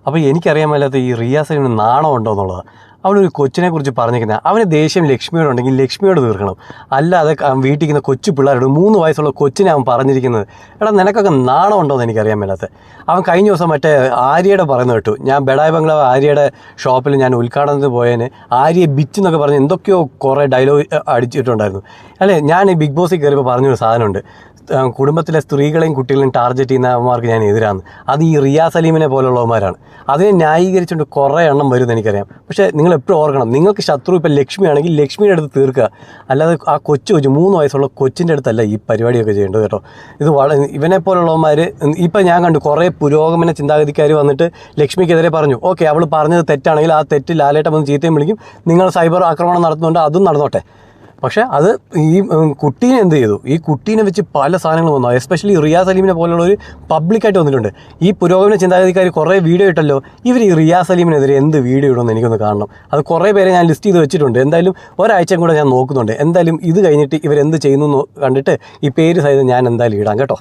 അപ്പോൾ എനിക്കറിയാൻ മേലാത്ത ഈ റിയാസിന് നാണം ഉണ്ടോ എന്നുള്ളത്. അവനൊരു കൊച്ചിനെ കുറിച്ച് പറഞ്ഞിരിക്കുന്നത്, അവന് ദേഷ്യം ലക്ഷ്മിയോട് ഉണ്ടെങ്കിൽ ലക്ഷ്മിയോട് തീർക്കണം, അല്ലാതെ വീട്ടിൽ ഇരിക്കുന്ന കൊച്ചു പിള്ളേരോട് 3 വയസ്സുള്ള കൊച്ചിനെ അവൻ പറഞ്ഞിരിക്കുന്നത്. എടാ നിനക്കൊക്കെ നാണം ഉണ്ടോ എന്ന് എനിക്കറിയാൻ മേലാത്ത. അവൻ കഴിഞ്ഞ ദിവസം മറ്റേ ആര്യയുടെ പറയുന്നത് കേട്ടു, ഞാൻ ബെഡായി ബംഗ്ലാവ് ആര്യയുടെ ഷോപ്പിൽ ഞാൻ ഉദ്ഘാടനത്തിന് പോയതിന് ആര്യയെ ബിച്ച് എന്നൊക്കെ പറഞ്ഞ് എന്തൊക്കെയോ കുറേ ഡയലോഗ് അടിച്ചിട്ടുണ്ടായിരുന്നു. അല്ലേ, ഞാൻ ഈ ബിഗ് ബോസിൽ കയറിയപ്പോൾ പറഞ്ഞൊരു സാധനമുണ്ട്, കുടുംബത്തിലെ സ്ത്രീകളെയും കുട്ടികളെയും ടാർഗറ്റ് ചെയ്യുന്നവന്മാർക്ക് ഞാൻ എതിരാണ്. അത് ഈ റിയാസ് സലീമിനെ പോലുള്ളവന്മാരാണ്. അതിനെ ന്യായീകരിച്ചുകൊണ്ട് കുറേ എണ്ണം വരുമെന്ന് എനിക്കറിയാം. പക്ഷേ നിങ്ങൾ എപ്പോഴും ഓർക്കണം, നിങ്ങൾക്ക് ശത്രു ഇപ്പോൾ ലക്ഷ്മിയാണെങ്കിൽ ലക്ഷ്മിയുടെ അടുത്ത് തീർക്കുക, അല്ലാതെ ആ കൊച്ചു 3 വയസ്സുള്ള കൊച്ചിൻ്റെ അടുത്തല്ല ഈ പരിപാടിയൊക്കെ ചെയ്യേണ്ടത് കേട്ടോ. ഇത് ഇവനെ പോലുള്ളവന്മാർ ഇപ്പം ഞാൻ കണ്ടു കുറേ പുരോഗമന ചിന്താഗതിക്കാർ വന്നിട്ട് ലക്ഷ്മിക്കെതിരെ പറഞ്ഞു, ഓക്കെ അവൾ പറഞ്ഞത് തെറ്റാണെങ്കിൽ ആ തെറ്റ് ലാലേട്ടൻ വന്ന് ചീത്തയും വിളിക്കും, നിങ്ങൾ സൈബർ ആക്രമണം നടത്തുന്നുണ്ട്, അതും നടന്നോട്ടെ. പക്ഷേ അത് ഈ കുട്ടീനെ എന്ത് ചെയ്തു, ഈ കുട്ടീനെ വെച്ച് പല സാധനങ്ങളും വന്നു. എസ്പെഷ്യലി റിയാസ് സലീമിനെ പോലുള്ളവർ പബ്ലിക്കായിട്ട് വന്നിട്ടുണ്ട്. ഈ പുരോഗമന ചിന്താഗതിക്കാർ കുറേ വീഡിയോ ഇട്ടല്ലോ, ഇവർ ഈ റിയാസ് സലീമിനെതിരെ എന്ത് വീഡിയോ ഇടുമെന്ന് എനിക്കൊന്ന് കാണണം. അത് കുറേ പേരെ ഞാൻ ലിസ്റ്റ് ചെയ്ത് വെച്ചിട്ടുണ്ട്. എന്തായാലും ഒരാഴ്ചയും കൂടെ ഞാൻ നോക്കുന്നുണ്ട്. എന്തായാലും ഇത് കഴിഞ്ഞിട്ട് ഇവരെന്ത് ചെയ്യുന്നു കണ്ടിട്ട് ഈ പേര് സഹിതം ഞാൻ എന്തായാലും ഇടാം കേട്ടോ.